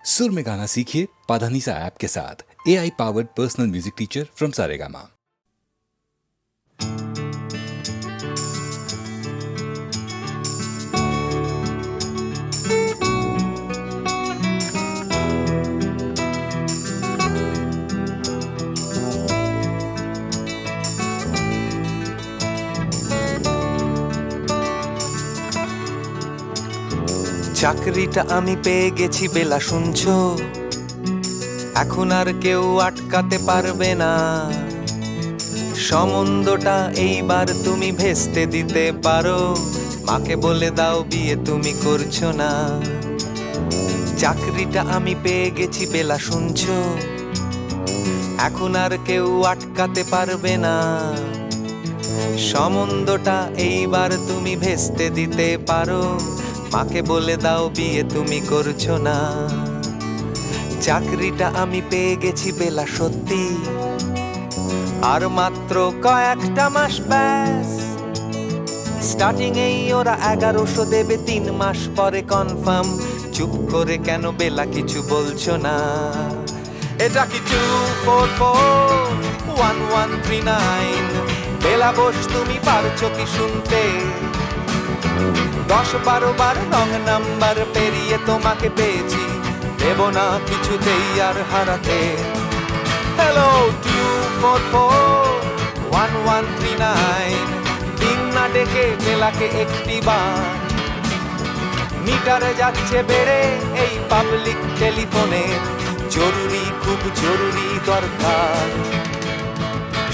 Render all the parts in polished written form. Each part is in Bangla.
सुर में गाना सीखिए पाधानीसा ऐप के साथ। AI powered personal music teacher from Saregama. চাকরিটা আমি পেয়ে গেছি বেলা শুনছো, এখন আর কেউ আটকাতে পারবে না। সম্বন্ধটা এইবার তুমি ভেস্তে দিতে পারো, মাকে বলে দাও বিয়ে তুমি করছো না। চাকরিটা আমি পেয়ে গেছি বেলা শুনছো, এখন আর কেউ আটকাতে পারবে না। সম্বন্ধটা এইবার তুমি ভেস্তে দিতে পারো, মাকে বলে দাও বিয়ে তুমি করছো না। চাকরিটা আমি পেয়ে গেছি বেলা সত্যি, আর মাত্র কয়েকটা মাস ব্যাস। স্টার্টিং এই ওরা 1100 দেবে, 3 মাস পরে কনফার্ম। চুপ করে কেন বেলা কিছু বলছো না? এটা কি 2441139? বেলা বোস তুমি পারছো কি শুনতে? 10-12 বার রং নাম্বার পেরিয়ে তোমাকে পেয়েছি, দেব না কিছুতেই আর হারাতে। হ্যালো 2441139, দিন না ডেকে বেলাকে একটি বার। মিটারে যাচ্ছে বেড়ে এই পাবলিক টেলিফোনে, জরুরি খুব জরুরি দরকার।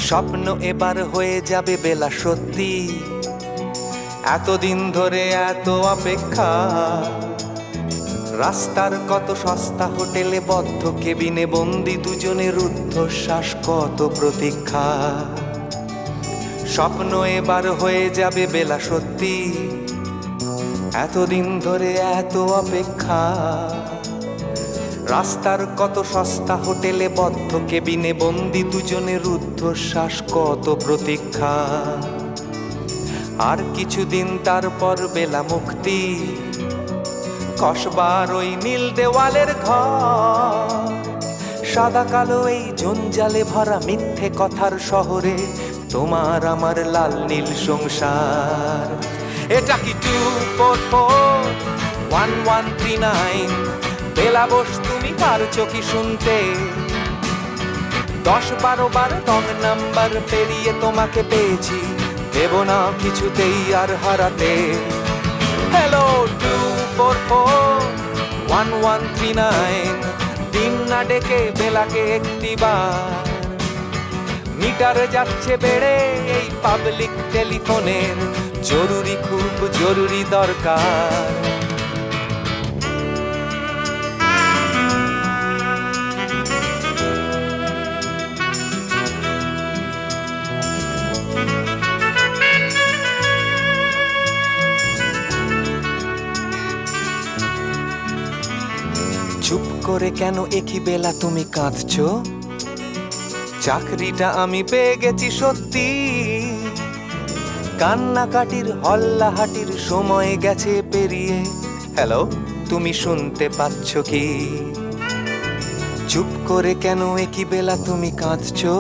স্বপ্ন এবার হয়ে যাবে বেলা সত্যি, এতদিন ধরে এত অপেক্ষা। রাস্তার কত সস্তা হোটেলে বদ্ধ কেবিনে বন্দি দুজনের রুদ্ধশ্বাস, কত প্রতীক্ষা। স্বপ্ন এবার হয়ে যাবে বেলা সত্যি, এতদিন ধরে এত অপেক্ষা। রাস্তার কত সস্তা হোটেলে বদ্ধ কেবিনে বন্দি দুজনের রুদ্ধশ্বাস, কত প্রতীক্ষা। আর কিছুদিন তারপর বেলা মুক্তি, কসবার ওই নীল দেওয়ালের ঘর। সাদা কালো এই জঞ্জালে ভরা মিথ্যে কথার শহরে, তোমার আমার লাল নীল সংসার। এটা কি 2441139? বেলা বোস তুমি পারছো কি শুনতে? 10-12 বার রং নাম্বার পেরিয়ে তোমাকে পেয়েছি, দেব না কিছুতেই আর হারাতে। হ্যালো 2441139, দিন না ডেকে বেলাকে একটি বার। মিটারে যাচ্ছে বেড়ে এই পাবলিক টেলিফোনের, জরুরি খুব জরুরি দরকার। চুপ করে কেন একই বেলা তুমি কাঁদছো? চাকরিটা আমি পেয়ে গেছি সত্যি, কান্নাকাটির হল্লাহাটির সময় গেছে পেরিয়ে। হ্যালো তুমি শুনতে পাচ্ছ কি? চুপ করে কেন একই বেলা তুমি কাঁদছো?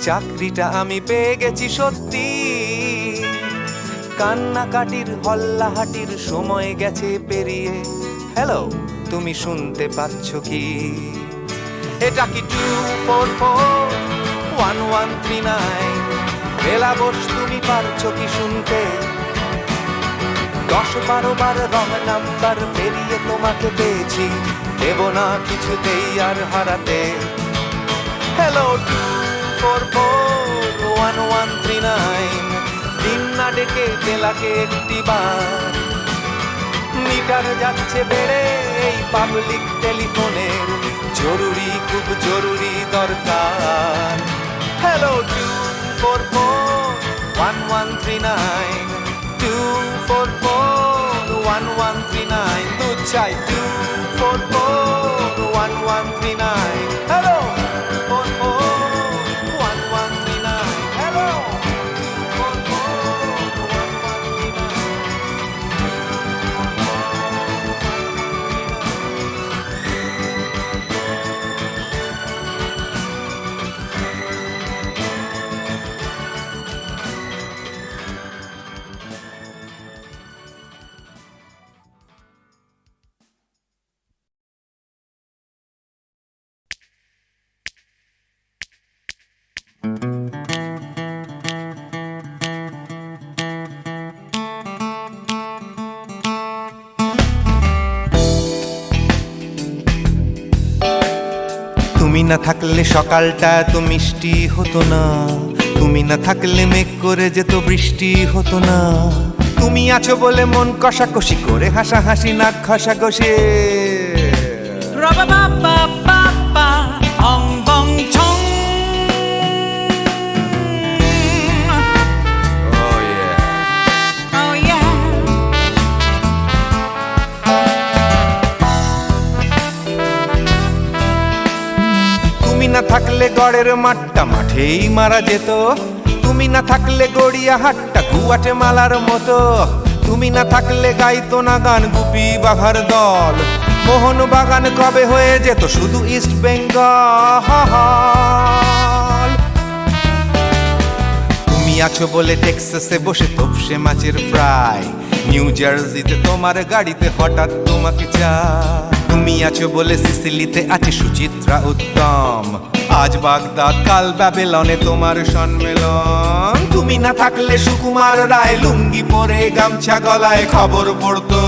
চাকরিটা আমি পেয়ে গেছি সত্যি, কান্নাকাটির হল্লাহাটির সময় গেছে পেরিয়ে। হ্যালো তুমি শুনতে পাচ্ছ কি? এটা কি 2441139? বেলা বোস তুমি পারছো কি শুনতে? 10-12 বার রং নাম্বার পেরিয়ে তোমাকে পেয়েছি, দেব না কিছুতেই আর হারাতে। হ্যালো 2441139, দিন না ডেকে বেলাকে একটি বার। মিটার যাচ্ছে বেড়ে এই পাবলিক টেলিফোনের, জরুরি খুব জরুরি দরকার। হ্যালো 2441139, 2441139, দুধ চাই 2441139। Hello 2441139, hello 2441139। তুমি না থাকলে সকালটা এত মিষ্টি হতো না, তুমি না থাকলে মেঘ করে যেত বৃষ্টি হতো না। তুমি আছো বলে মন কষাকষি করে হাসাহাসি নাক ঘষাঘষি। Ra-ba-ba-ba-ba-ba, ong bong chong. Oh yeah. Oh yeah. তুমি না থাকলে গড়ের মাঠটা মাঠেই মারা যেত, তুমি না থাকলে গড়িয়া হাটটা গুয়াটে মালার মতো। তুমি না থাকলে গাইতো না গান গুপি বাঘার দল, মোহন বাগান কবে হয়ে যেত শুধু ইস্ট বেঙ্গল। তুমি আছো বলে টেক্সাসে বসে তপসে মাছের ফ্রাই, নিউ জার্সিতে তোমার গাড়িতে হঠাৎ তোমাকে চাই। তুমি আছো বলে সিসিলিতে আছে সুচিত্রা উত্তম, আজ বাগদাদ কাল ব্যাবিলনে তোমার সম্মেলন। তুমি না থাকলে সুকুমার রায় লুঙ্গি পরে গামছা গলায় খবর পড়তো।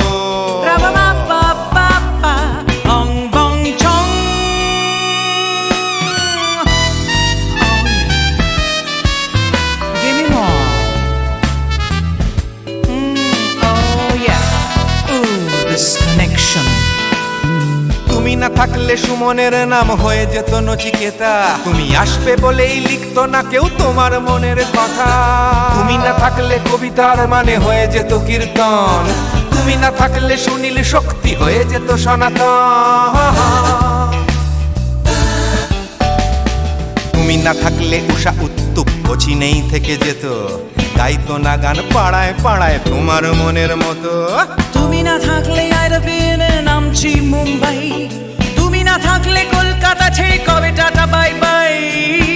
Ra-ba-ba-ba-ba-ba, ong bong chong. Give me more. Oh yeah. Ooh, this connection. তুমি না থাকলে সুমনের নাম হয়ে যেত নচিকেতা, তুমি আসবে বলেই লিখতো না কেউ তোমার মনের কথা। তুমি না থাকলে কবিতার মানে হয়ে যেত কীর্তন, তুমি না থাকলে সুনীল শক্তি হয়ে যেত সনাতন। তুমি না থাকলে উষা উত্তুপ নেই থেকে যেত, গাইতো না গান পাড়ায় পাড়ায় তোমার মনের মতো। তুমি না থাকলে I'd have been in আমচি মুম্বাই, তুমি না থাকলে কলকাতা ছেড়ে কবে টাটা বাই বাই।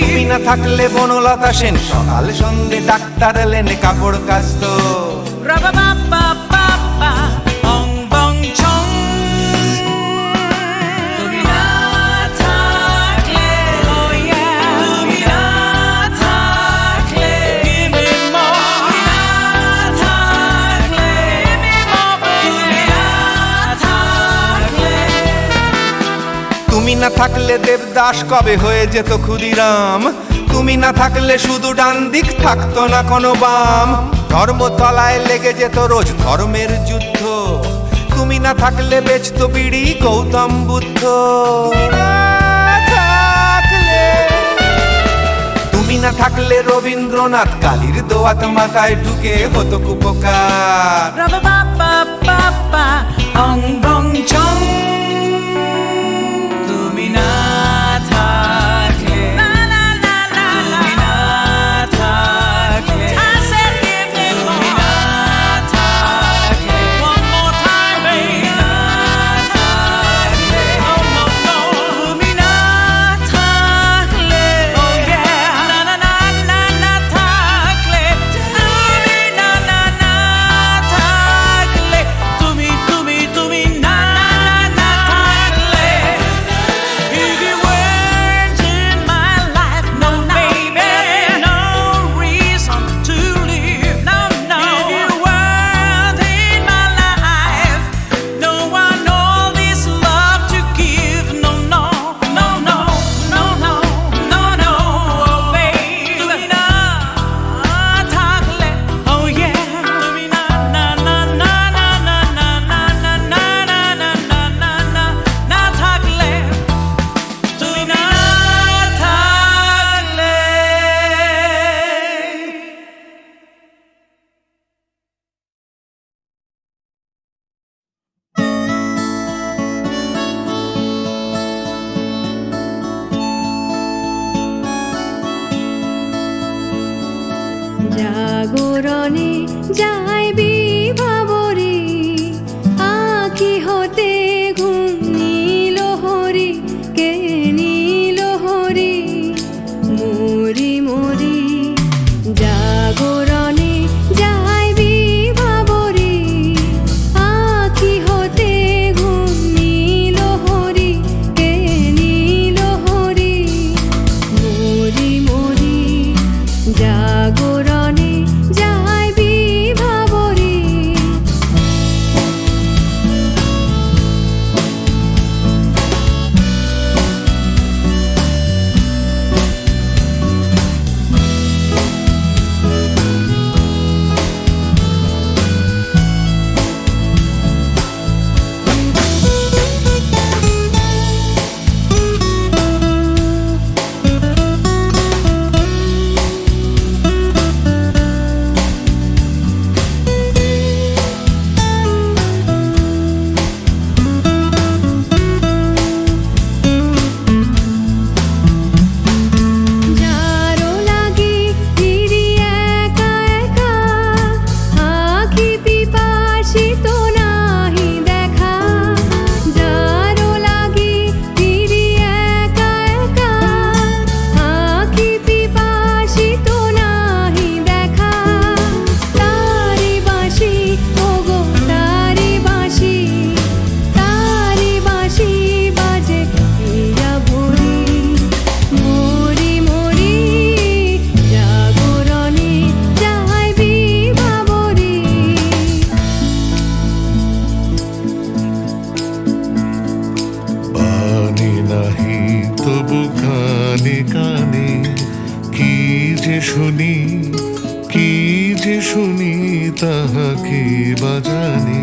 তুমি না থাকলে বনলতা সেন সকাল সন্ধে ডাক্তার লেনে কাপড় কাচতো। Ra-ba-ba-ba-ba-ba, ong bong chong. তুমি না থাকলে, oh yeah, তুমি না থাকলে, give me more. তুমি না থাকলে, give me more, তুমি না থাকলে। তুমি না থাকলে দেবদাস কবে হয়ে যেত ক্ষুদিরাম, তুমি না থাকলে শুধু ডান দিক থাকতো না কোনো বাম। ধর্মতলায় লেগে যেত রোজ ধর্মের যুদ্ধ, তুমি না থাকলে বেচতো বিড়ি গৌতম বুদ্ধ। তুমি না থাকলে রবীন্দ্রনাথ কালীর দোয়াত মাথায় ঢুকে হতো কুপকার। Ra-ba-ba-ba-ba-ba, ong bong chong. তুমি না থাকলে, la la la la, তুমি না থাকলে, I said give me more. তুমি না থাকলে, one more time, baby. তুমি না থাকলে, oh no no. তুমি না থাকলে, oh yeah, na na na na na থাকলে, তুমি না না না থাকলে, তুমি না না থাকলে, if you weren't in my life, no baby, no reason to live, no no. If you weren't in my life, no one all this love to give, no no no no no no no no, oh baby. তুমি না থাকলে, oh yeah, তুমি না না না না না না না না না না না না না না না না থাকলে, তুমি না থাকলে। জাগরণে যাইবি ভাবরে, আঁখি হতে ঘুম নীল হরি, কে নীল হরি মরি মরি। জাগরণে যাইবি ভাবরে, আঁখি হতে ঘুম নীল হরি, কে নীল হরি মরি মরি। জাগরণে যাইবি ভাবরে। তবু কানে কানে কি যে শুনি, কি যে শুনি তাহাকে বাজানে।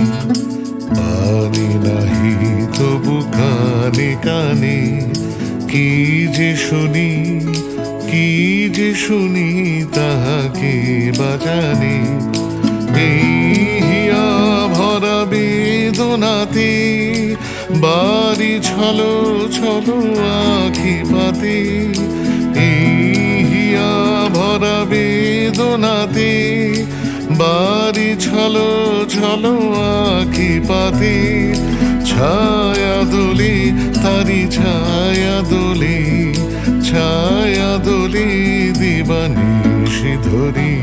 পানি নাহি তবু কানে কানে কি যে শুনি, কি যে শুনি তাহাকে বাজানে। এই হিয়া ভরা বেদনাতে বাড়ি ছলো ছলো আখি পাতে। এই হিয়া ভরা বেদনাতে বাড়ি ছলো ছলো আখি পাতে। ছায়া দোলে তারি ছায়া দোলে, ছায়া দোলে দিবানিশি ধরি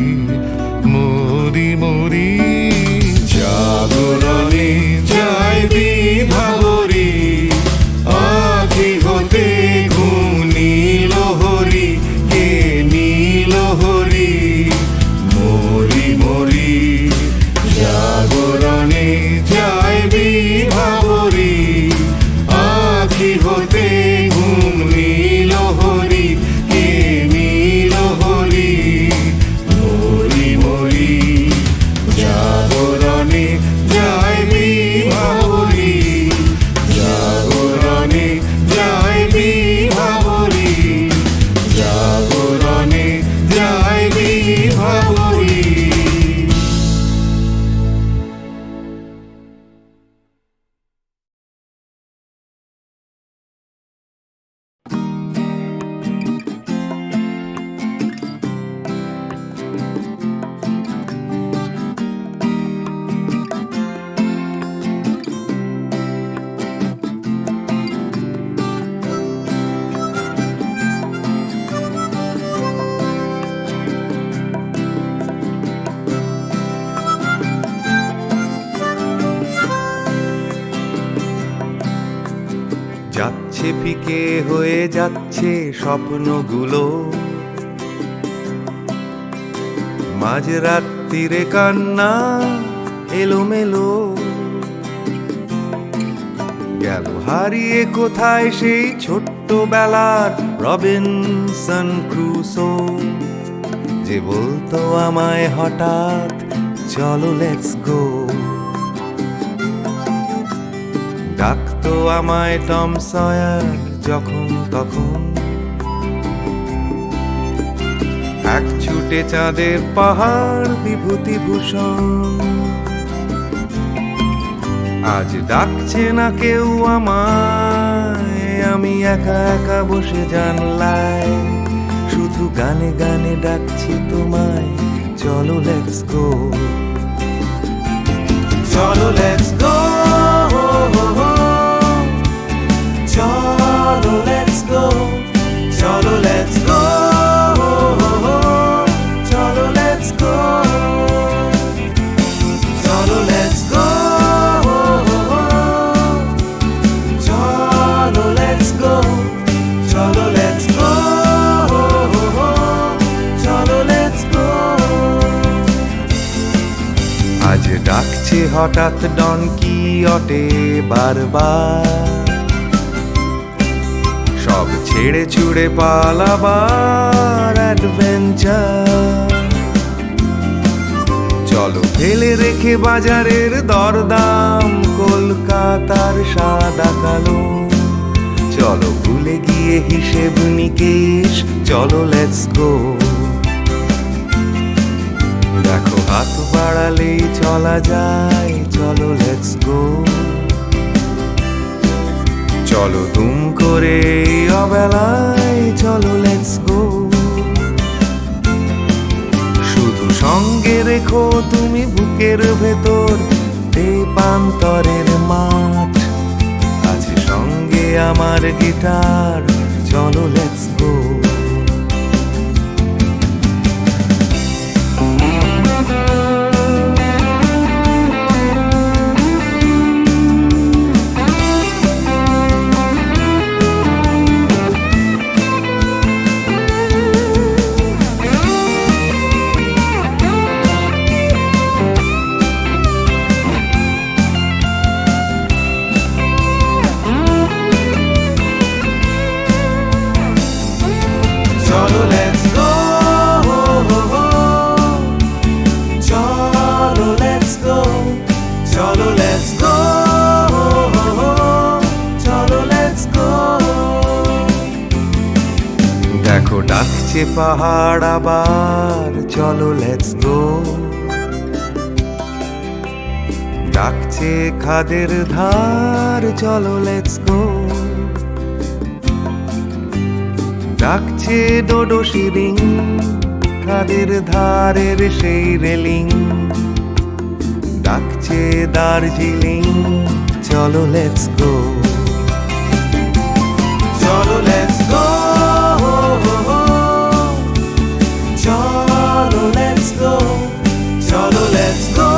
মরি মরি। জাগরণে যাই বিভাবরী আখি হতে ঘুম নীল হরি, কে নীল হরি মরি মরি। জাগরণে যাই বিভাবরী আখি হতে ঘুম নীল হরি, কে নীল হরি মরি মরি। জাগরণে যাই বিভাবরী, জাগরণে যাই বিভাবরী, জাগরণে যাই বিভাবরী। যাচ্ছে ফিকে হয়ে যাচ্ছে স্বপ্নগুলো, মাঝরাত্রিরে কান্না এলোমেলো। গেল হারিয়ে কোথায় সেই ছোট্টবেলার রবিনসন ক্রুসো, যে বলতো আমায় হঠাৎ চলো লেটস গো। ডাকতো আমায় টম সয়ার যখন তখন, এক ছুটে চাঁদের পাহাড় বিভূতিভূষণ। আজ ডাকছে না কেউ আমায়, আমি একা একা বসে জানলায়, শুধু গানে গানে ডাকছি তোমায় চলো লেটস গো। চলো লেটস গো, চলো লেটস গো, চলো লেটস গো, চলো লেটস গো, চলো লেটস গো, চলো লেটস গো, চলো লেটস গো, চলো লেটস গো। আজ ডাকছে হঠাৎ ডন কিহটে বারবার, সব ছেড়ে ছুড়ে পালাবার অ্যাডভেঞ্চার। চলো ফেলে রেখে বাজারের দরদাম, কলকাতার সাদা কালো। চলো ভুলে গিয়ে হিসেব নিকেশ, চলো লেটস গো। দেখো হাত বাড়ালেই চলা যায়, চলো লেটস গো। চলো দুম করে অবেলায়, চলো লেটস গো। শুধু সঙ্গে রেখো তুমি বুকের ভেতর তেপান্তরের মাঠ, আছে সঙ্গে আমার গিটার, চলো লেটস গো। ডাকছে পাহাড় আবার চলো লেটস গো, ডাকছে খাদের ধার চলো লেটস গো, ডাকছে ডোডো শিরিং খাদের ধারের সেই রেলিং, ডাকছে দার্জিলিং চলো লেটস গো, চলো লেটস গো, চলো লেটস গো, চলো লেটস গো,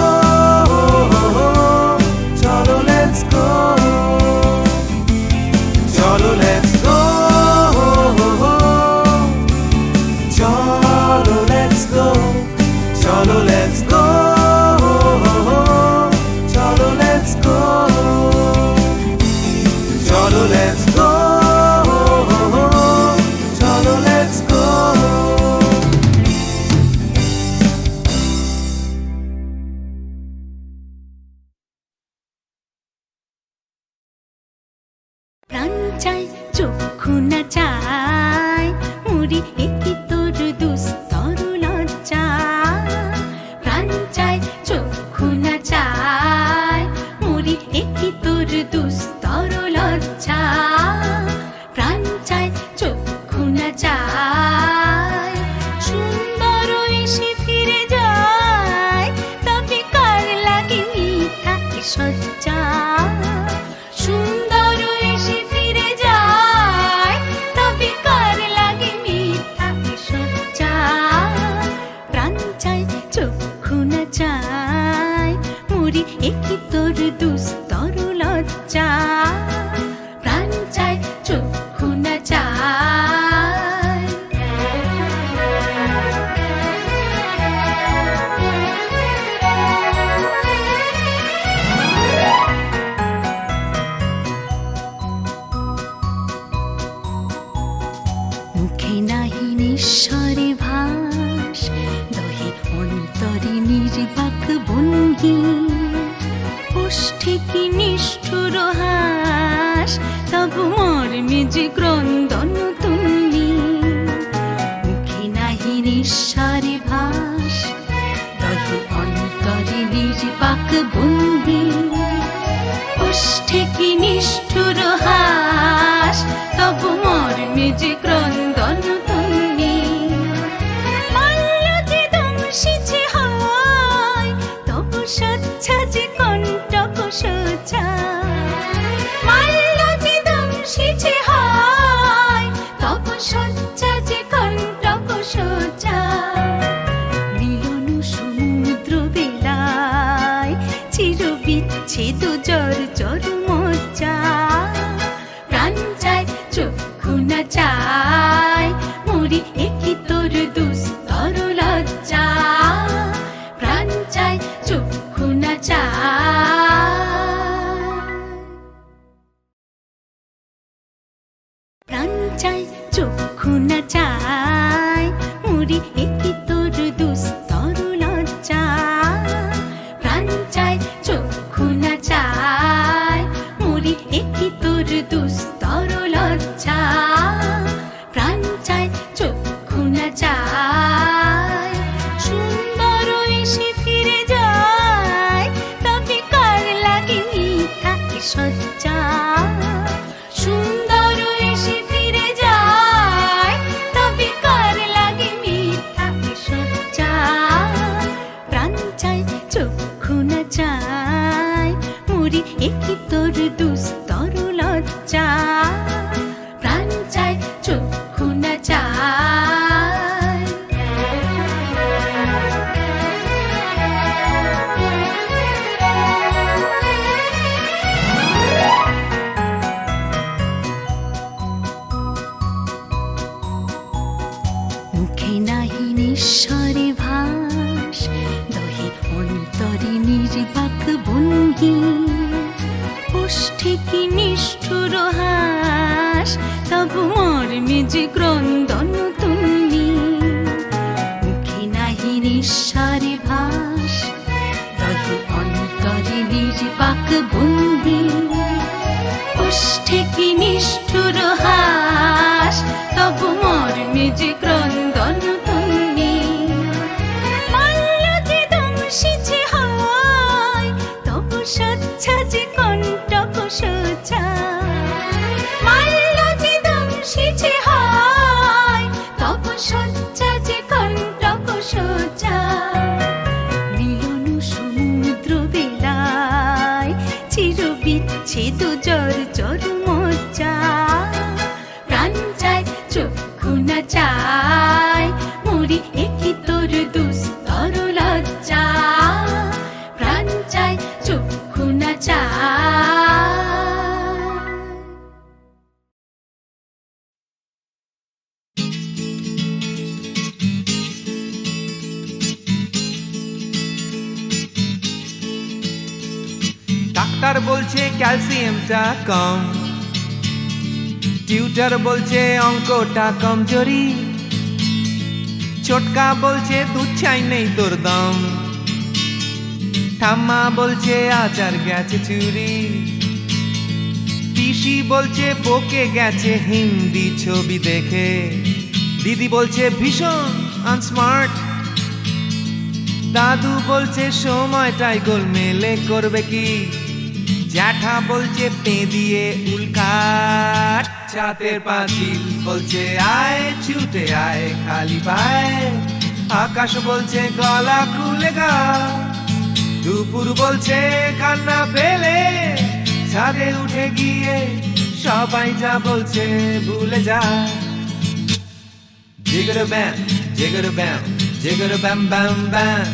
চলো লেটস গো, চলো লেটস গো, চলো লেটস গো, চলো লেটস গো, চলো লেটস গো, চলো লেটস গো, চলো লেটস গো। প্রাণ চায় চক্ষু না চায় মুড়ি একটি তোর দুস্তর লজ্জা, প্রাণ চায় চক্ষু না চায় মুড়ি একটি তোর দুস্তর লজ্জা, প্রাণ চায় চক্ষু না চায় সুন্দর এসে ফিরে যায়, তবে কার লাগে মিথ্যা এ সজ্জা, সুন্দর এসে ফিরে যায়, তবে কার লাগে মিথ্যা এ সজ্জা, প্রাণ চায় চক্ষু না চায় মুড়ি একই তোর দুস্তর লজ্জা, প্রাণ চায় চক্ষু না চায়। মুখে নাহি নিঃস্বরে ভাস, দহে অন্তরে নির্বাক বন্দি, ওষ্ঠে কি নিষ্ঠুর হাস, তবু মর্মে যে ক্রন্দন তুল্লি, মুখে নাহি নিঃস্বরে ভাস, দহে অন্তরে নির্বাক বন্দি, ওষ্ঠে কি নিষ্ঠুর হাস, তবু মর্মে যে ক্রন্দন তুল্লি, মাল্য যে দংশিছে হয়, তবু সচ্ছা যে কণ্টক সোজা, মাল্য যে দংশিছে হয়, তবু সচ্ছা যে কণ্টক সোজা, মিলন সমুদ্র বেলায় চির বিচ্ছেদ জর জর মজ্জা, প্রাণ চায় চক্ষু না চায় মুড়ি একই তোর দুস্তর লজ্জা, প্রাণ চায় চক্ষু না চায়, প্রাণ চায় চক্ষু না চায় মুড়ি একই তোর দুস্তর লজ্জা, প্রাণ চায় চক্ষু না চায় মুড়ি একই তোর দুস্তর লজ্জা, প্রাণ চায় চক্ষু না চায় সুন্দর এসে ফিরে যায়, তবে কার লাগে মিথ্যা এ সজ্জা, সুন্দর এসে ফিরে যায়, তবে কার লাগে মিথ্যা এ সজ্জা, প্রাণ চায় চক্ষু না চায় মুড়ি একই তোর দুস্তর লজ্জা, প্রাণ চায় চক্ষু না চায়। মুখে নাহি নিঃস্বরে ভাস, দহে অন্তরে নির্বাক বন্দি, ওষ্ঠে কি নিষ্ঠুর হাস, তবু মর্মে যে ক্রন্দন তুল্লি, মুখে নাহি নিঃস্বরে ভাস, দহে অন্তরে নির্বাক বন্দি, ওষ্ঠে কি নিষ্ঠুর হাস, তবু মর্মে যে ক্রন্দন ডাক্তার বলছে ক্যালসিয়ামটা কম, টিউটার বলছে অঙ্কটা কমজোরি, ছোটকা বলছে দুধ চাই নেই তোর দম, ঠাম্মা বলছে আচার গেছে চুরি, পিসি বলছে বকে গেছে হিন্দি ছবি দেখে, দিদি বলছে ভীষণ আনস্মার্ট, দাদু বলছে সময়টাই গোলমেলে করবে কি, জ্যাঠা বলছে পে দিয়ে উল্কাট, ছাতের পাঁচিল বলছে আয় ছুটে আয় খালি পায়, আকাশ বলছে গলা খুলে গা, দুপুর বলছে কান্না পেলে ছাদে উঠে গিয়ে সবাই যা বলছে ভুলে যা। জিগর ব্যাম জিগর ব্যাম জিগর ব্যাম ব্যাম ব্যাম,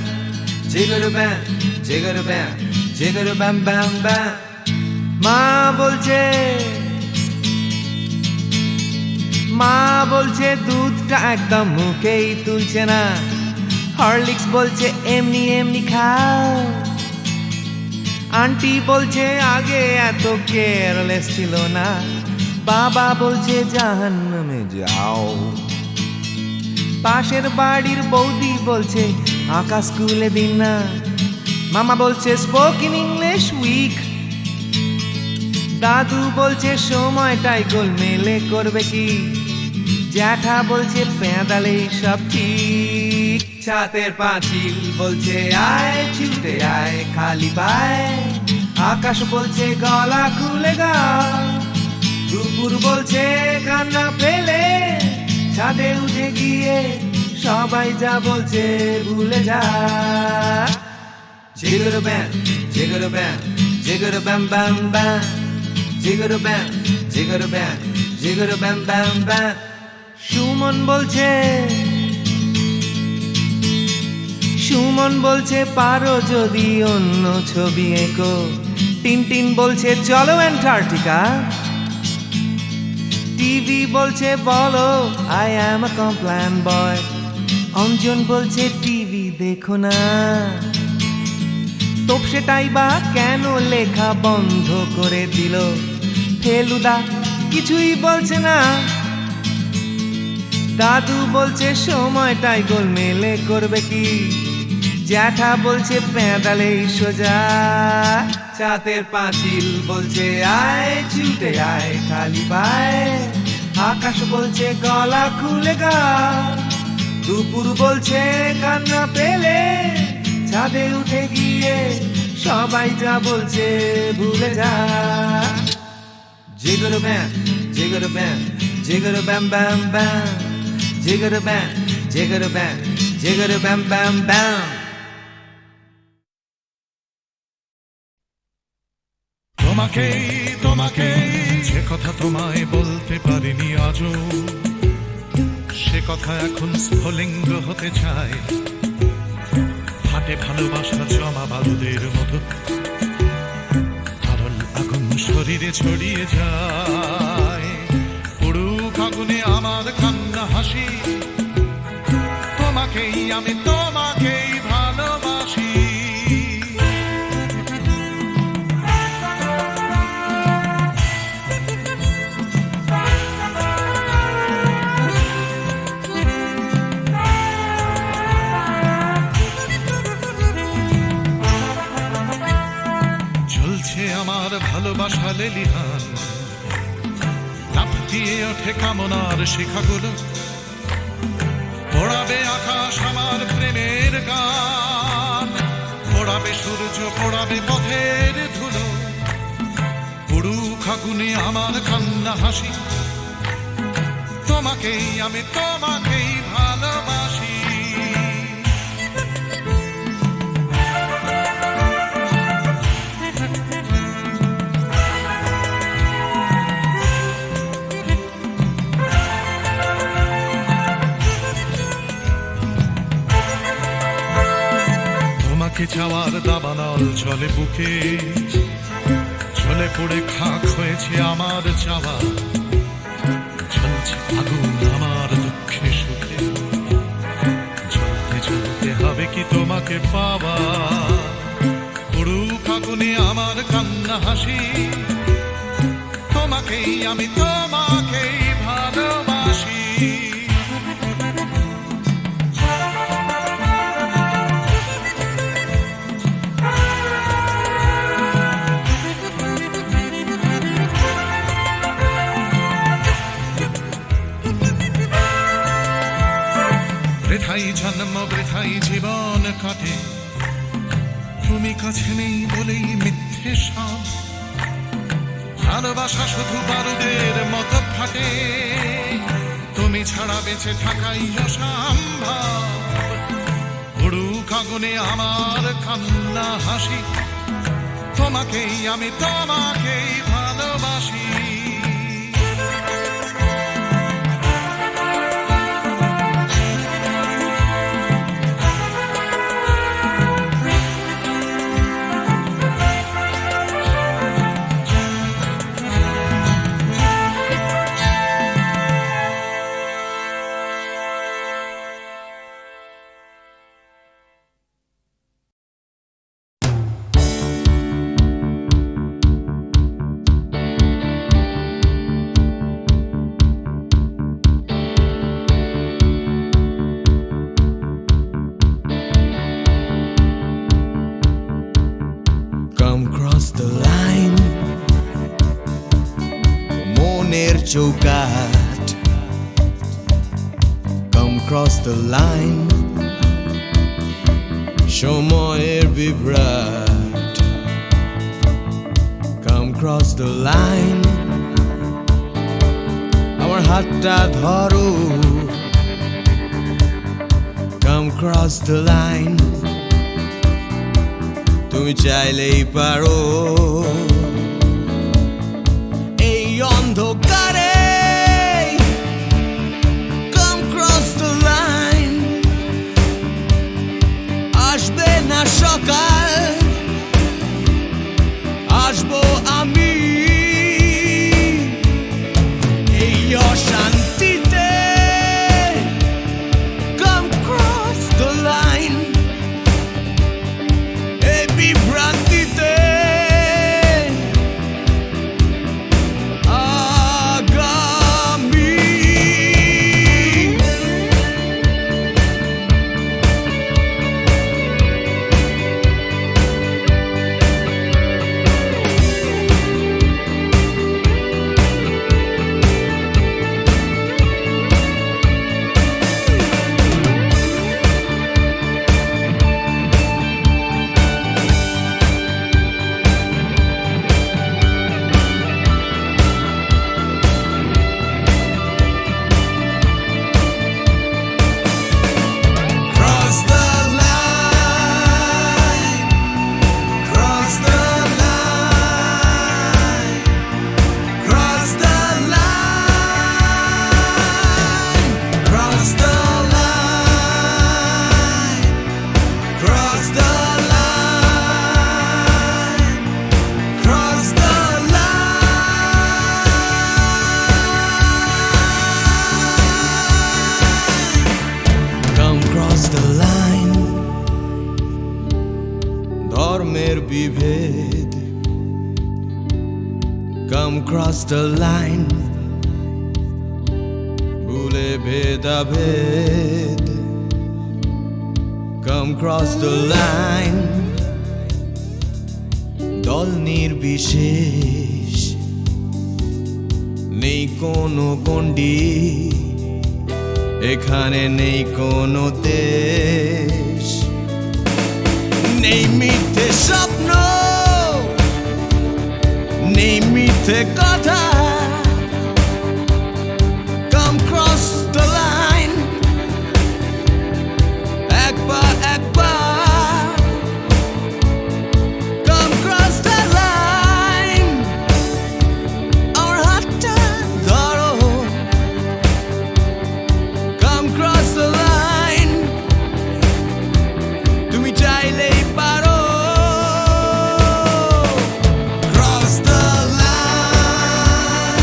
জিগর ব্যাম জিগর ব্যাম জিগর ব্যাম ব্যাম ব্যাম। মা বলছে দুধটা একদম মুখেই তুলছে না, হরলিক্স বলছে এমনি এমনি খাও, আন্টি বলছে আগে এত কেয়ারলেস ছিল না, বাবা বলছে জাহান্নামে যাও, পাশের বাড়ির বৌদি বলছে আকাশ স্কুলে দিন না, মামা বলছে স্পোকেন ইংলিশ উইক, দাদু বলছে সময়টাই গোলমেলে করবে কি, জ্যাঠা বলছে পেঁদালে সব ঠিক, ছাতের পাঁচিল বলছে আয় ছুটে আয় খালি পায়, আকাশ বলছে গলা খুলে গা, দুপুর বলছে কান্না পেলে ছাদে উঠে গিয়ে সবাই যা বলছে ভুলে যা। জিগর ব্যাম জিগর ব্যাম জিগর ব্যাম ব্যাম ব্যাম, জিগর ব্যাম জিগর ব্যাম জিগর ব্যাম ব্যাম ব্যাম। সুমন বলছে পারো যদি অন্য ছবি এঁকো, টিনটিন বলছে চলো অ্যান্টার্কটিকা, টিভি বলছে বলো আই অ্যাম আ কমপ্ল্যান বয়, অঞ্জন বলছে টিভি দেখো না, তোপসেটাই বা কেন লেখা বন্ধ করে দিল, ফেলুদা কিছুই বলছে না, দাদু বলছে সময়টাই গোলমেলে করবে কি, জ্যাঠা বলছে পেঁদালেই সোজা, ছাতের পাঁচিল বলছে আয় ছুটে আয় খালি পায়, আকাশ বলছে গলা খুলে গা, দুপুর বলছে কান্না পেলে ছাদে উঠে গিয়ে সবাই যা বলছে ভুলে যা। জিগর ব্যাম জিগর ব্যাম জিগর ব্যাম ব্যাম ব্যাম, জিগর ব্যাম জিগর ব্যাম জিগর ব্যাম ব্যাম ব্যাম। তোমাকে যে কথা তোমায় বলতে পারিনি আজও, সে কথা এখন স্ফুলিঙ্গ হতে চায়, হাটে ভালোবাসা জমা বারুদের মতো, তরল আগুন শরীরে ছড়িয়ে যায়, পুরুক আগুনে আমার কান্না হাসি, আমি তোমাকেই ভালোবাসি। চলছে আমার ভালোবাসা লেলিহান, লাফ দিয়ে ওঠে কামনার শিখাগুলো, পোড়াবে আকাশ আমার প্রেমের গান, পোড়াবে সূর্য, পোড়াবে পথের ধুলো, পুরুক আগুনে আমার কান্না হাসি, তোমাকেই আমি তোমাকেই ভালোবাসি। চাওয়ার দাবানল চলে বুকে, চলে পড়ে খাক হয়েছে আমার চাওয়া, চলছে আগুন আমার দুঃখে সুখে, চলতে চলতে হবে কি তোমাকে পাওয়া, পুরুক আগুনে আমার কান্না হাসি, তোমাকেই আমি তোমাকেই ভালোবাসি। বৃথাই জন্ম বৃথাই জীবন কাটে, তুমি কাছে নেই বলেই মিথ্যে সব। ভালোবাসা শুধু বারুদের মতো ফাটে, তুমি ছাড়া বেঁচে থাকাই অসম্ভব। উড়ুক আগুনে আমার কান্না হাসি, তোমাকেই আমি তোমাকেই ভালোবাসি। Come cross the line, মনের চৌকাঠ। Come cross the line, সময়ের বিভ্রাট। Come cross the line, আমার হাতটা ধরো। Come cross the line, তুমি চাইলেই পারো। এই অন্ধকারে Come cross the line, আসবে না সকাল, আসবো আমি। এই অশান্তিতে Come cross the line, এই বিভ্রান্তিতে আগামী। Cross the line, cross the line, cross the line, cross the line, cross the line, cross the line. Come cross the line, ধর্মের বিভেদ। Come cross the line, ভুলে ভেদাভেদ। Come cross the line, দল নির্বিশেষ, নেই কোনো গণ্ডি, এখানে নেই কোনো দেশ। নেই মিথ্যে স্বপ্ন, নেই মিথ্যে কথা। Come cross the line, একবার একবার Come cross the line, আমার হাতটা ধরো। Come cross the line, তুমি চাইলেই পারো। Cross the line,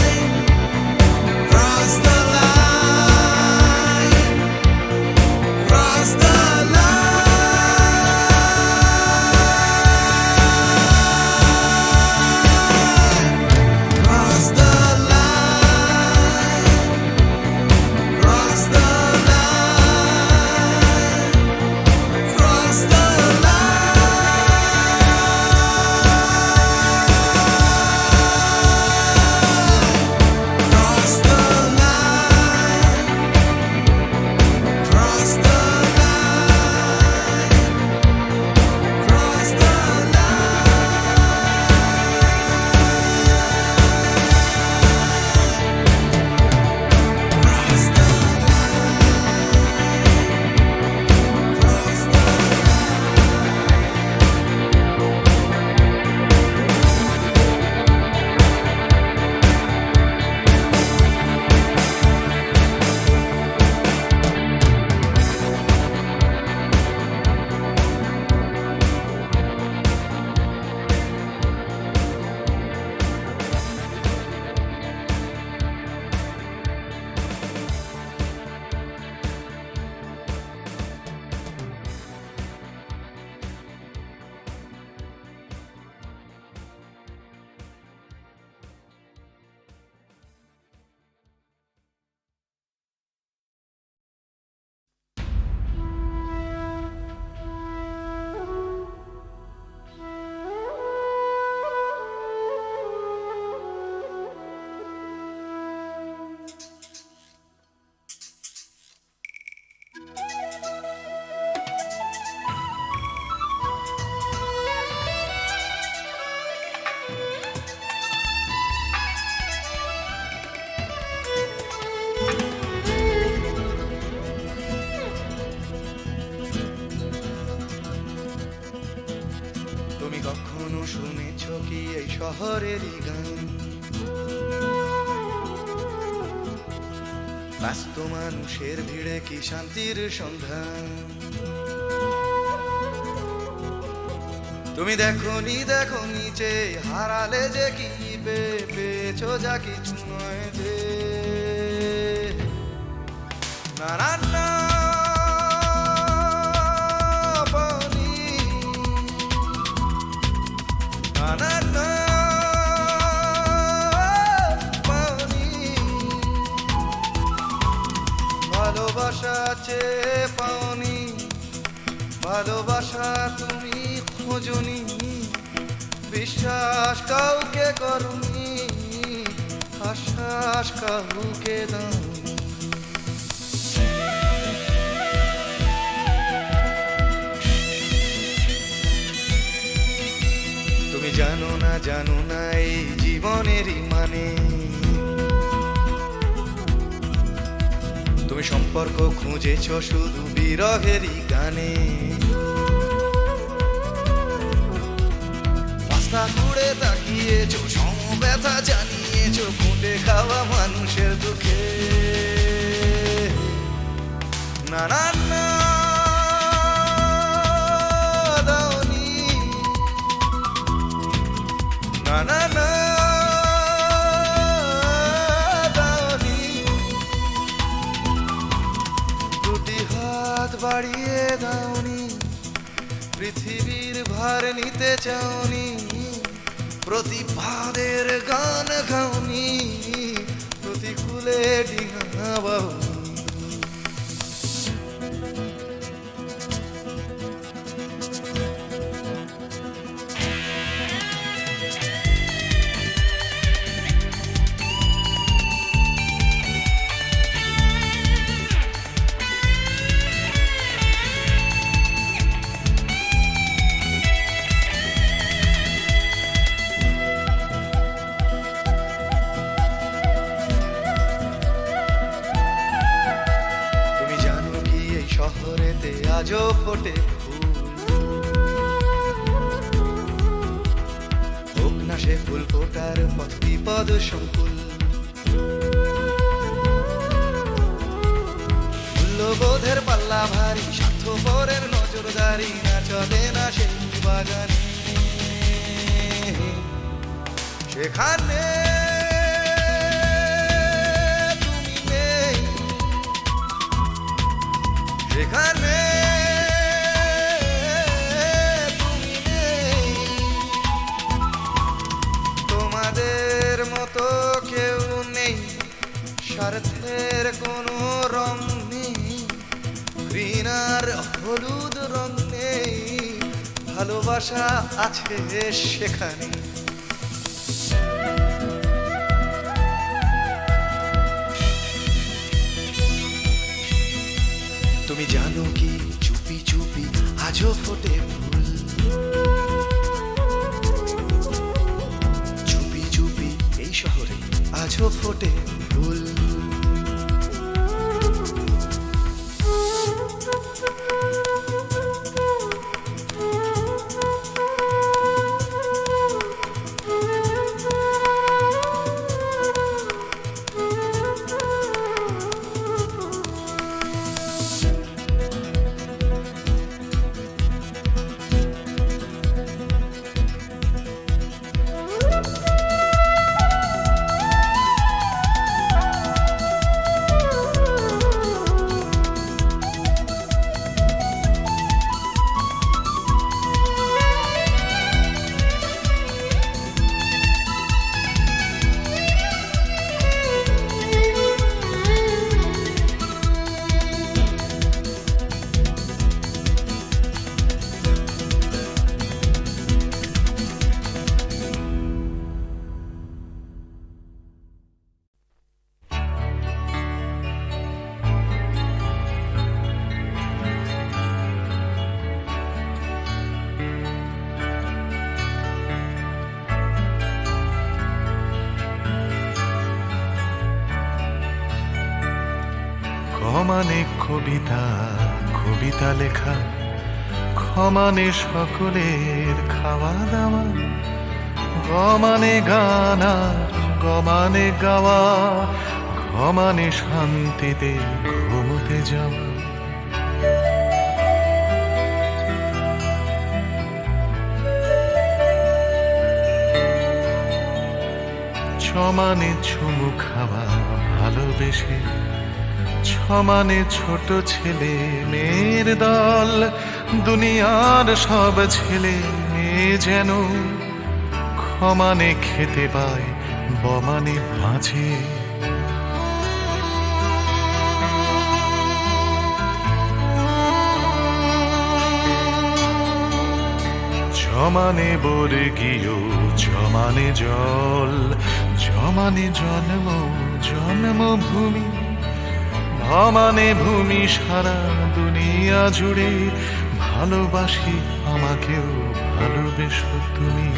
শহরেরই গান। ব্যস্ত মানুষের ভিড়ে কি শান্তির সন্ধান। তুমি দেখনি যে হারালে যে কি পেয়েছো যা কিছু নয় যে। না না না পাওনি, না না না পাওনি। ভালোবাসা চেয়ে পাওনি, ভালোবাসা তুমি খোঁজনি, বিশ্বাস কাউকে করনি, আশ্বাস কাউকে দাওনি। তুমি জানো না এই জীবনেরই মানে। তুমি সম্পর্ক খুঁজেছো শুধু বিরহেরই গানে। রাস্তা ঘুরে তাকিয়েছো, সমব্যথা জানিয়েছো, ফুটে খাওয়া মানুষের দুঃখে। না না না দাওনি, না না না দাওনি। দুটি হাত বাড়িয়ে দাওনি, পৃথিবীর ভার নিতে চাওনি, প্রতিবাদের গান গাওনি, প্রতিকূলে ডিঙা বাউনি। শহরেতে আজও ফোটে ফুল, হোক না সে ফুল ফোটার পথ বিপদ সংকুল। মূল্যবোধের পাল্লা ভারী, স্বার্থপরের নজরদারি, না চলে না সেই বাগানে। সেখানে তুমি নেই, সেখানে তুমি নেই। তোমাদের মতো কেউ নেই, স্বার্থের কোনো রং নেই, ঘৃণার হলুদ রং নেই, ভালোবাসা আছে সেখানে। তুমি জানো কি চুপি চুপি আজও ফোটে ফুল, চুপি চুপি এই শহরে আজও ফোটে ফুল। ক্ষমানে কবিতা কবিতা লেখা, ক্ষমানে সকলের খাওয়া দাওয়া, গমানে গান আর গমানে গাওয়া, ঘমানে শান্তিতে ঘুমোতে যাওয়া। ছমানে চুমু খাওয়া ভালোবেসে, ছমানে ছোট ছেলে মেয়ের দল, দুনিয়ার সব ছেলে মেয়ে যেন ক্ষমানে খেতে পায় বমানে মাঝে। জমানে বর্গীয় জমানে জল, জমানে জন্ম জন্মভূমি, ভমানে ভূমি সারা দুনিয়া জুড়ে। ভালোবাসি আমাকেও ভালোবেসো তুমি।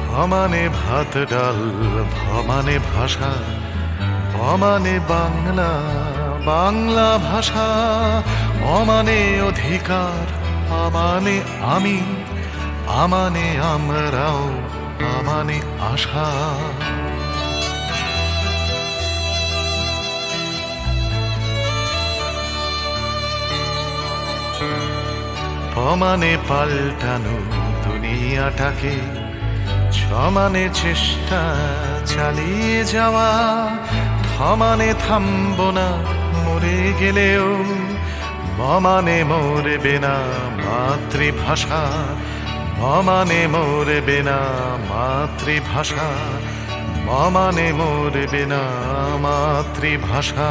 ভমানে ভাত ডাল ভমানে ভাষা, ভমানে বাংলা বাংলা ভাষা, অমানে অধিকার আমানে আমি, আমানে আমরাও আমানে আশা। পমানে পাল্টানো দুনিয়াটাকে, ছমানে চেষ্টা চালিয়ে যাওয়া, থমানে থামব না মরে গেলেও, মমানে মরবে না মাতৃভাষা, মমানে মরবে না মাতৃভাষা, মমানে মরবে না মাতৃভাষা।